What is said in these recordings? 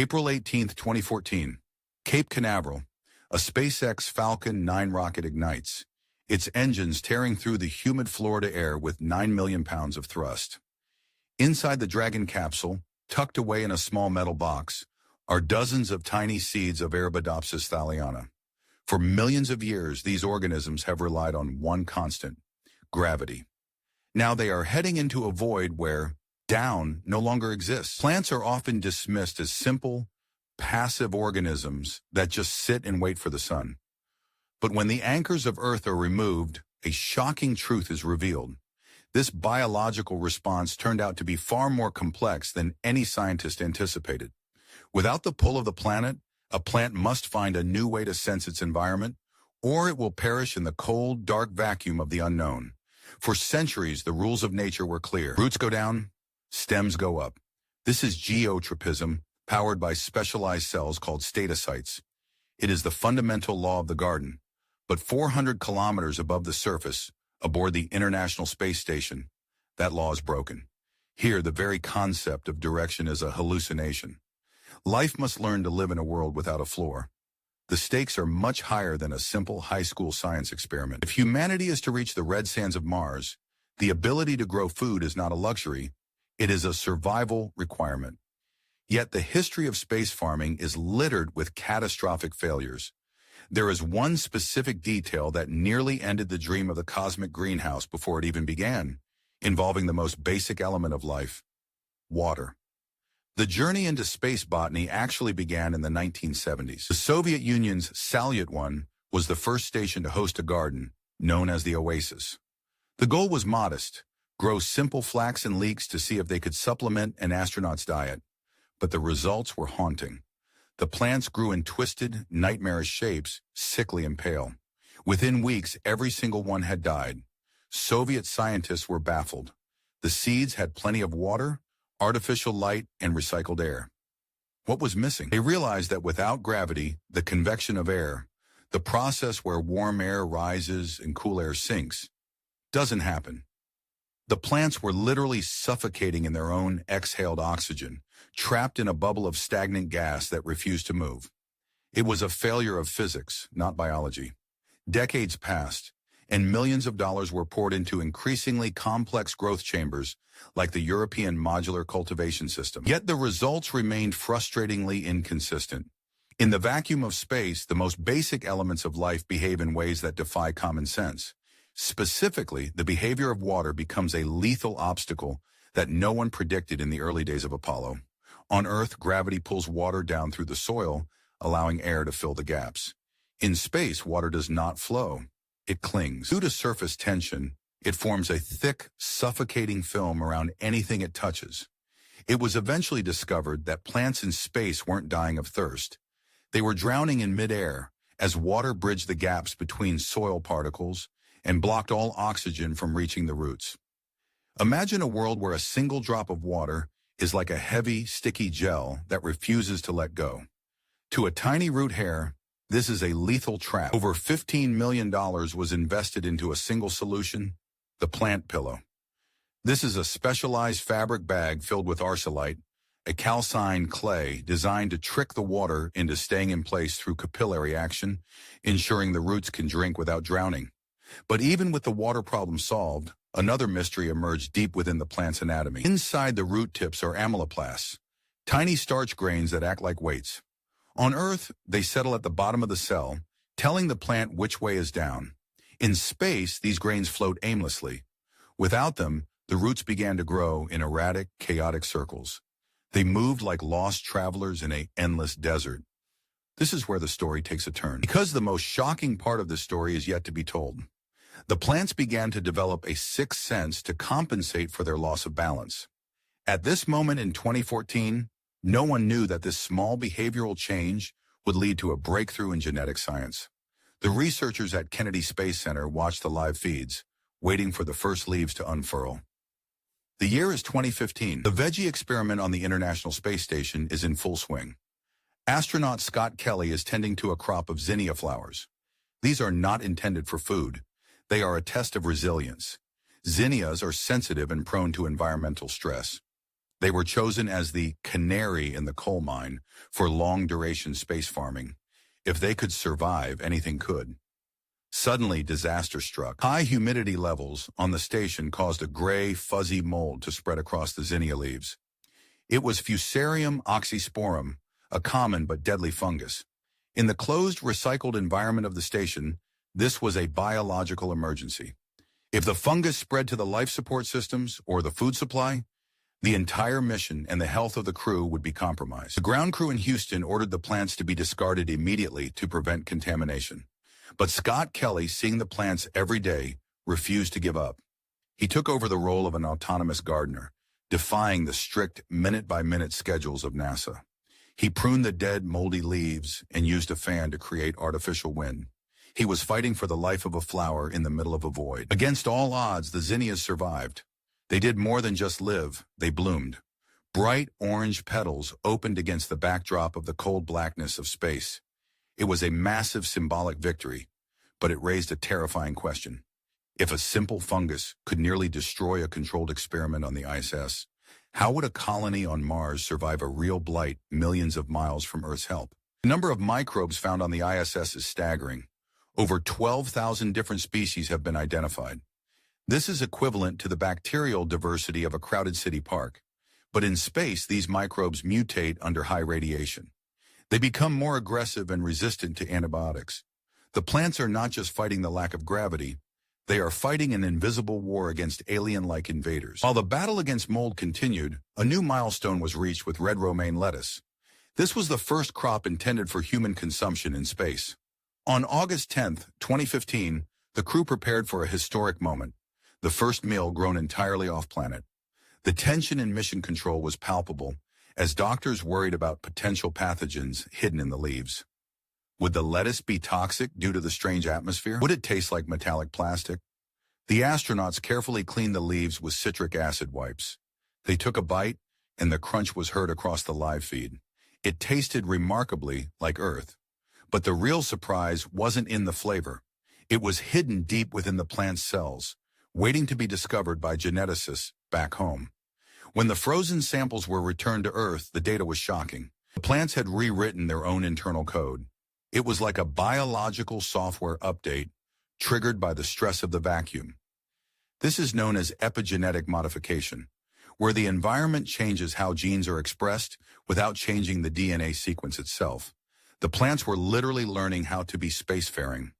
April 18, 2014. Cape Canaveral. A SpaceX Falcon 9 rocket ignites, its engines tearing through the humid Florida air with 9 million pounds of thrust. Inside the Dragon capsule, tucked away in a small metal box, are dozens of tiny seeds of Arabidopsis thaliana. For millions of years, these organisms have relied on one constant: gravity. Now they are heading into a void where down no longer exists. Plants are often dismissed as simple, passive organisms that just sit and wait for the sun. But when the anchors of Earth are removed, a shocking truth is revealed. This biological response turned out to be far more complex than any scientist anticipated. Without the pull of the planet, a plant must find a new way to sense its environment, or it will perish in the cold, dark vacuum of the unknown. For centuries, the rules of nature were clear. Roots go down, stems go up. This is geotropism, powered by specialized cells called statocytes. It is the fundamental law of the garden. But 400 kilometers above the surface, aboard the International Space Station, that law is broken. Here, the very concept of direction is a hallucination. Life must learn to live in a world without a floor. The stakes are much higher than a simple high school science experiment. If humanity is to reach the red sands of Mars, the ability to grow food is not a luxury, it is a survival requirement. Yet the history of space farming is littered with catastrophic failures. There is one specific detail that nearly ended the dream of the cosmic greenhouse before it even began, involving the most basic element of life: water. The journey into space botany actually began in the 1970s. The Soviet Union's Salyut 1 was the first station to host a garden, known as the Oasis. The goal was modest: grow simple flaxen leeks to see if they could supplement an astronaut's diet. But the results were haunting. The plants grew in twisted, nightmarish shapes, sickly and pale. Within weeks, every single one had died. Soviet scientists were baffled. The seeds had plenty of water, artificial light, and recycled air. What was missing? They realized that without gravity, the convection of air, the process where warm air rises and cool air sinks, doesn't happen. The plants were literally suffocating in their own exhaled oxygen, trapped in a bubble of stagnant gas that refused to move. It was a failure of physics, not biology. Decades passed, and millions of dollars were poured into increasingly complex growth chambers like the European Modular Cultivation System. Yet the results remained frustratingly inconsistent. In the vacuum of space, the most basic elements of life behave in ways that defy common sense. Specifically, the behavior of water becomes a lethal obstacle that no one predicted in the early days of Apollo. On Earth, gravity pulls water down through the soil, allowing air to fill the gaps. In space, water does not flow. It clings. Due to surface tension, it forms a thick, suffocating film around anything it touches. It was eventually discovered that plants in space weren't dying of thirst. They were drowning in midair as water bridged the gaps between soil particles and blocked all oxygen from reaching the roots. Imagine a world where a single drop of water is like a heavy, sticky gel that refuses to let go. To a tiny root hair, this is a lethal trap. Over $15 million was invested into a single solution: the plant pillow. This is a specialized fabric bag filled with arsenite, a calcined clay designed to trick the water into staying in place through capillary action, ensuring the roots can drink without drowning. But even with the water problem solved, another mystery emerged deep within the plant's anatomy. Inside the root tips are amyloplasts, tiny starch grains that act like weights. On Earth, they settle at the bottom of the cell, telling the plant which way is down. In space, these grains float aimlessly. Without them, the roots began to grow in erratic, chaotic circles. They moved like lost travelers in an endless desert. This is where the story takes a turn, because the most shocking part of the story is yet to be told. The plants began to develop a sixth sense to compensate for their loss of balance. At this moment in 2014, no one knew that this small behavioral change would lead to a breakthrough in genetic science. The researchers at Kennedy Space Center watched the live feeds, waiting for the first leaves to unfurl. The year is 2015. The veggie experiment on the International Space Station is in full swing. Astronaut Scott Kelly is tending to a crop of zinnia flowers. These are not intended for food. They are a test of resilience. Zinnias are sensitive and prone to environmental stress. They were chosen as the canary in the coal mine for long-duration space farming. If they could survive, anything could. Suddenly, disaster struck. High humidity levels on the station caused a gray, fuzzy mold to spread across the zinnia leaves. It was Fusarium oxysporum, a common but deadly fungus. In the closed, recycled environment of the station, this was a biological emergency. If the fungus spread to the life support systems or the food supply, the entire mission and the health of the crew would be compromised. The ground crew in Houston ordered the plants to be discarded immediately to prevent contamination. But Scott Kelly, seeing the plants every day, refused to give up. He took over the role of an autonomous gardener, defying the strict minute-by-minute schedules of NASA. He pruned the dead, moldy leaves and used a fan to create artificial wind. He was fighting for the life of a flower in the middle of a void. Against all odds, the zinnias survived. They did more than just live, they bloomed. Bright orange petals opened against the backdrop of the cold blackness of space. It was a massive symbolic victory, but it raised a terrifying question. If a simple fungus could nearly destroy a controlled experiment on the ISS, how would a colony on Mars survive a real blight millions of miles from Earth's help? The number of microbes found on the ISS is staggering. Over 12,000 different species have been identified. This is equivalent to the bacterial diversity of a crowded city park. But in space, these microbes mutate under high radiation. They become more aggressive and resistant to antibiotics. The plants are not just fighting the lack of gravity, they are fighting an invisible war against alien-like invaders. While the battle against mold continued, a new milestone was reached with red romaine lettuce. This was the first crop intended for human consumption in space. On August 10, 2015, the crew prepared for a historic moment, the first meal grown entirely off-planet. The tension in mission control was palpable, as doctors worried about potential pathogens hidden in the leaves. Would the lettuce be toxic due to the strange atmosphere? Would it taste like metallic plastic? The astronauts carefully cleaned the leaves with citric acid wipes. They took a bite, and the crunch was heard across the live feed. It tasted remarkably like Earth. But the real surprise wasn't in the flavor. It was hidden deep within the plant's cells, waiting to be discovered by geneticists back home. When the frozen samples were returned to Earth, the data was shocking. The plants had rewritten their own internal code. It was like a biological software update triggered by the stress of the vacuum. This is known as epigenetic modification, where the environment changes how genes are expressed without changing the DNA sequence itself. The plants were literally learning how to be spacefaring.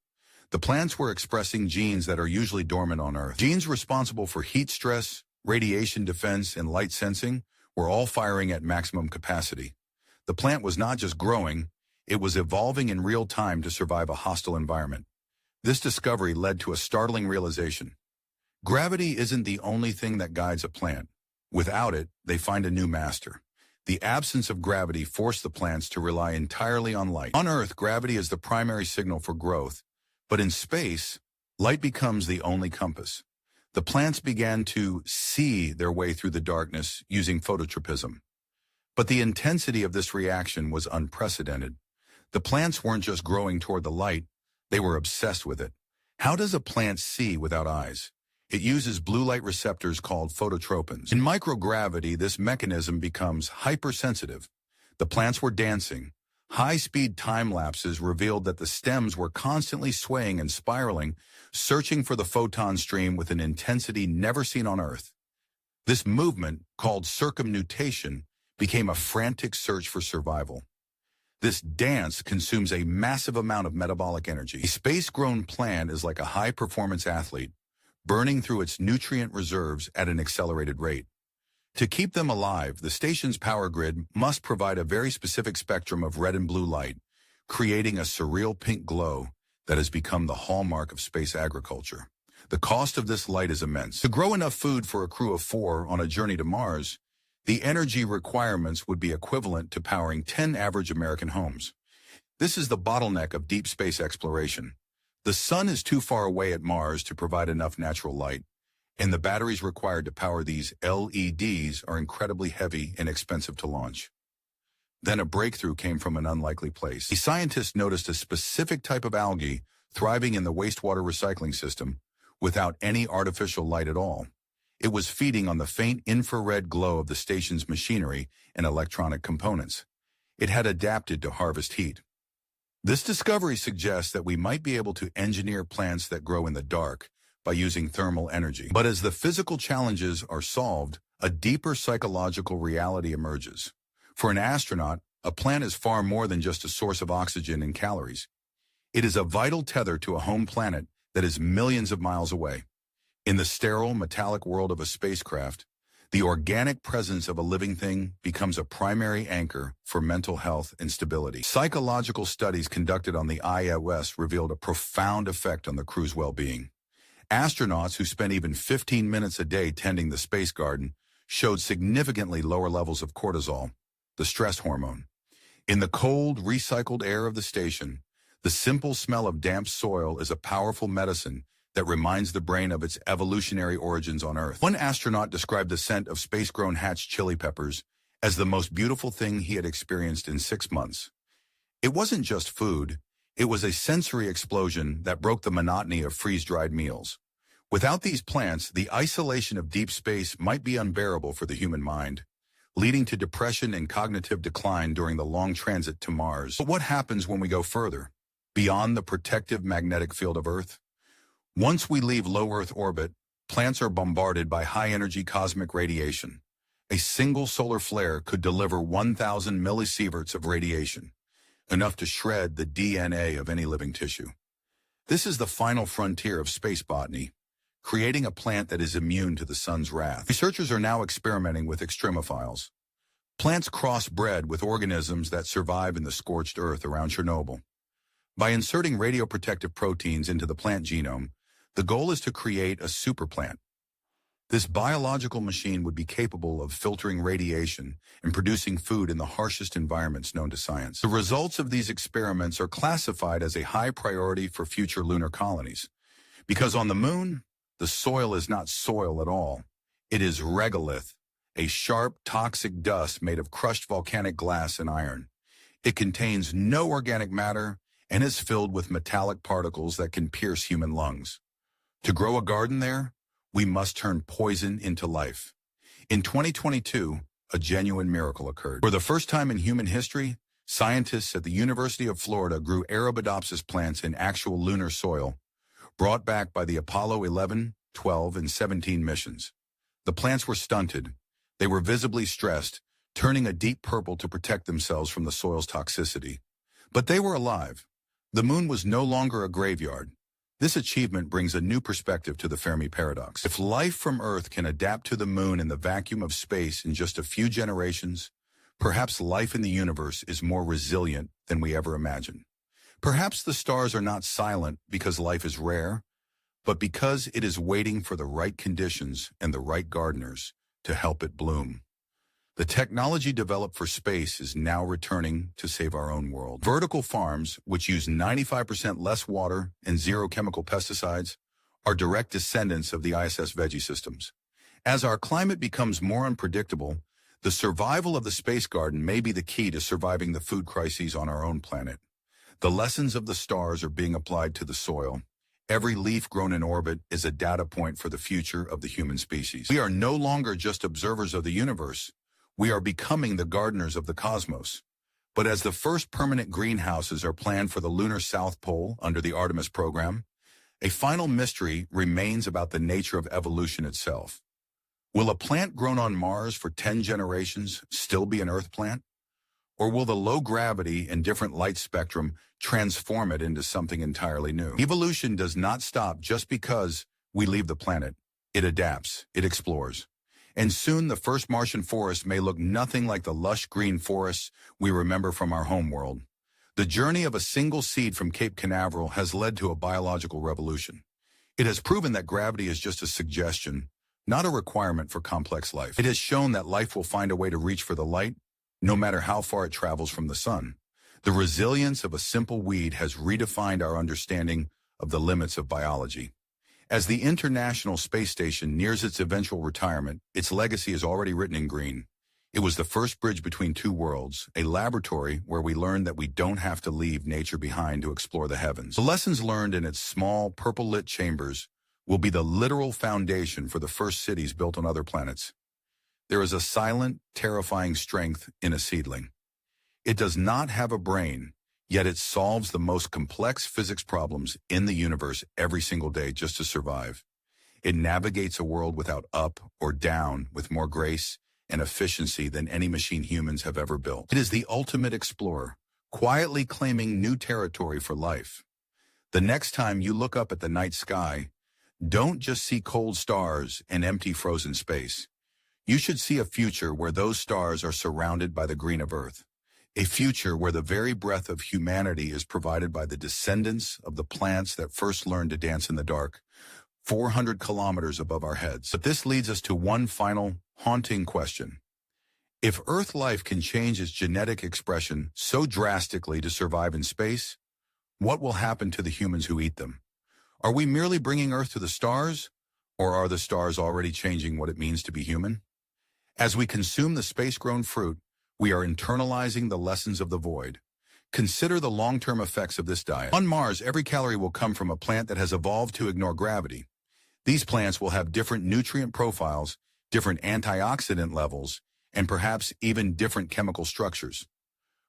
The plants were expressing genes that are usually dormant on Earth. Genes responsible for heat stress, radiation defense, and light sensing were all firing at maximum capacity. The plant was not just growing, it was evolving in real time to survive a hostile environment. This discovery led to a startling realization. Gravity isn't the only thing that guides a plant. Without it, they find a new master. The absence of gravity forced the plants to rely entirely on light. On Earth, gravity is the primary signal for growth, but in space, light becomes the only compass. The plants began to see their way through the darkness using phototropism. But the intensity of this reaction was unprecedented. The plants weren't just growing toward the light, they were obsessed with it. How does a plant see without eyes? It uses blue light receptors called phototropins. In microgravity, this mechanism becomes hypersensitive. The plants were dancing. High-speed time lapses revealed that the stems were constantly swaying and spiraling, searching for the photon stream with an intensity never seen on Earth. This movement, called circumnutation, became a frantic search for survival. This dance consumes a massive amount of metabolic energy. A space-grown plant is like a high-performance athlete, burning through its nutrient reserves at an accelerated rate. To keep them alive, the station's power grid must provide a very specific spectrum of red and blue light, creating a surreal pink glow that has become the hallmark of space agriculture. The cost of this light is immense. To grow enough food for a crew of 4 on a journey to Mars, the energy requirements would be equivalent to powering 10 average American homes. This is the bottleneck of deep space exploration. The sun is too far away at Mars to provide enough natural light, and the batteries required to power these LEDs are incredibly heavy and expensive to launch. Then a breakthrough came from an unlikely place. A scientist noticed a specific type of algae thriving in the wastewater recycling system without any artificial light at all. It was feeding on the faint infrared glow of the station's machinery and electronic components. It had adapted to harvest heat. This discovery suggests that we might be able to engineer plants that grow in the dark by using thermal energy. But as the physical challenges are solved, a deeper psychological reality emerges. For an astronaut, a plant is far more than just a source of oxygen and calories. It is a vital tether to a home planet that is millions of miles away. In the sterile, metallic world of a spacecraft, the organic presence of a living thing becomes a primary anchor for mental health and stability. Psychological studies conducted on the ISS revealed a profound effect on the crew's well-being. Astronauts who spent even 15 minutes a day tending the space garden showed significantly lower levels of cortisol, the stress hormone. In the cold, recycled air of the station, the simple smell of damp soil is a powerful medicine that reminds the brain of its evolutionary origins on Earth. One astronaut described the scent of space-grown hatch chili peppers as the most beautiful thing he had experienced in 6 months. It wasn't just food, it was a sensory explosion that broke the monotony of freeze-dried meals. Without these plants, the isolation of deep space might be unbearable for the human mind, leading to depression and cognitive decline during the long transit to Mars. But what happens when we go further, beyond the protective magnetic field of Earth? Once we leave low Earth orbit, plants are bombarded by high-energy cosmic radiation. A single solar flare could deliver 1,000 millisieverts of radiation, enough to shred the DNA of any living tissue. This is the final frontier of space botany, creating a plant that is immune to the sun's wrath. Researchers are now experimenting with extremophiles. Plants crossbred with organisms that survive in the scorched earth around Chernobyl. By inserting radioprotective proteins into the plant genome, the goal is to create a superplant. This biological machine would be capable of filtering radiation and producing food in the harshest environments known to science. The results of these experiments are classified as a high priority for future lunar colonies. Because on the moon, the soil is not soil at all. It is regolith, a sharp, toxic dust made of crushed volcanic glass and iron. It contains no organic matter and is filled with metallic particles that can pierce human lungs. To grow a garden there, we must turn poison into life. In 2022, a genuine miracle occurred. For the first time in human history, scientists at the University of Florida grew Arabidopsis plants in actual lunar soil, brought back by the Apollo 11, 12, and 17 missions. The plants were stunted. They were visibly stressed, turning a deep purple to protect themselves from the soil's toxicity. But they were alive. The moon was no longer a graveyard. This achievement brings a new perspective to the Fermi paradox. If life from Earth can adapt to the moon in the vacuum of space in just a few generations, perhaps life in the universe is more resilient than we ever imagined. Perhaps the stars are not silent because life is rare, but because it is waiting for the right conditions and the right gardeners to help it bloom. The technology developed for space is now returning to save our own world. Vertical farms, which use 95% less water and zero chemical pesticides, are direct descendants of the ISS veggie systems. As our climate becomes more unpredictable, the survival of the space garden may be the key to surviving the food crises on our own planet. The lessons of the stars are being applied to the soil. Every leaf grown in orbit is a data point for the future of the human species. We are no longer just observers of the universe. We are becoming the gardeners of the cosmos. But as the first permanent greenhouses are planned for the lunar South Pole under the Artemis program, a final mystery remains about the nature of evolution itself. Will a plant grown on Mars for 10 generations still be an Earth plant? Or will the low gravity and different light spectrum transform it into something entirely new? Evolution does not stop just because we leave the planet. It adapts, it explores. And soon the first Martian forest may look nothing like the lush green forests we remember from our home world. The journey of a single seed from Cape Canaveral has led to a biological revolution. It has proven that gravity is just a suggestion, not a requirement for complex life. It has shown that life will find a way to reach for the light, no matter how far it travels from the sun. The resilience of a simple weed has redefined our understanding of the limits of biology. As the International Space Station nears its eventual retirement, its legacy is already written in green. It was the first bridge between two worlds, a laboratory where we learned that we don't have to leave nature behind to explore the heavens. The lessons learned in its small, purple-lit chambers will be the literal foundation for the first cities built on other planets. There is a silent, terrifying strength in a seedling. It does not have a brain, yet it solves the most complex physics problems in the universe every single day just to survive. It navigates a world without up or down with more grace and efficiency than any machine humans have ever built. It is the ultimate explorer, quietly claiming new territory for life. The next time you look up at the night sky, don't just see cold stars and empty frozen space. You should see a future where those stars are surrounded by the green of Earth. A future where the very breath of humanity is provided by the descendants of the plants that first learned to dance in the dark, 400 kilometers above our heads. But this leads us to one final, haunting question. If Earth life can change its genetic expression so drastically to survive in space, what will happen to the humans who eat them? Are we merely bringing Earth to the stars, or are the stars already changing what it means to be human? As we consume the space-grown fruit, we are internalizing the lessons of the void. Consider the long-term effects of this diet. On Mars, every calorie will come from a plant that has evolved to ignore gravity. These plants will have different nutrient profiles, different antioxidant levels, and perhaps even different chemical structures.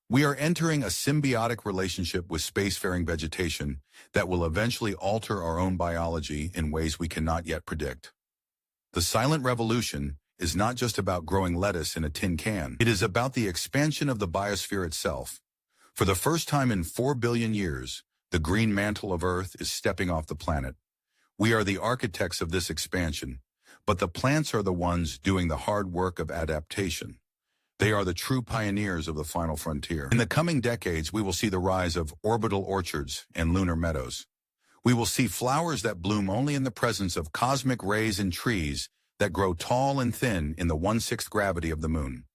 We are entering a symbiotic relationship with spacefaring vegetation that will eventually alter our own biology in ways we cannot yet predict. The silent revolution is not just about growing lettuce in a tin can. It is about the expansion of the biosphere itself. For the first time in 4 billion years, the green mantle of Earth is stepping off the planet. We are the architects of this expansion, but the plants are the ones doing the hard work of adaptation. They are the true pioneers of the final frontier. In the coming decades, we will see the rise of orbital orchards and lunar meadows. We will see flowers that bloom only in the presence of cosmic rays and trees that grow tall and thin in the 1/6 gravity of the moon.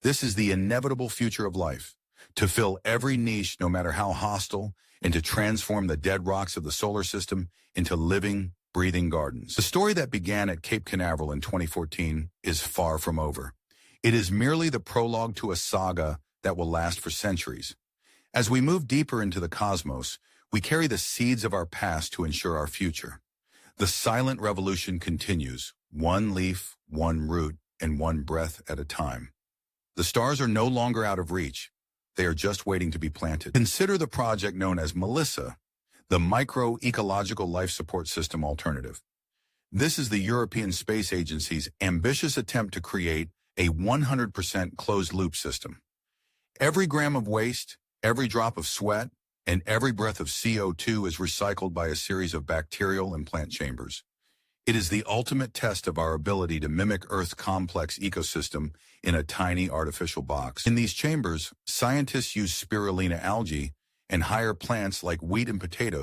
This is the inevitable future of life, to fill every niche no matter how hostile, and to transform the dead rocks of the solar system into living, breathing gardens. The story that began at Cape Canaveral in 2014 is far from over. It is merely the prologue to a saga that will last for centuries. As we move deeper into the cosmos, we carry the seeds of our past to ensure our future. The silent revolution continues, one leaf, one root, and one breath at a time. The stars are no longer out of reach. They are just waiting to be planted. Consider the project known as Melissa, the Micro-Ecological Life Support System Alternative. This is the European Space Agency's ambitious attempt to create a 100% closed-loop system. Every gram of waste, every drop of sweat, and every breath of CO2 is recycled by a series of bacterial and plant chambers. It is the ultimate test of our ability to mimic Earth's complex ecosystem in a tiny artificial box. In these chambers, scientists use spirulina algae and hire plants like wheat and potatoes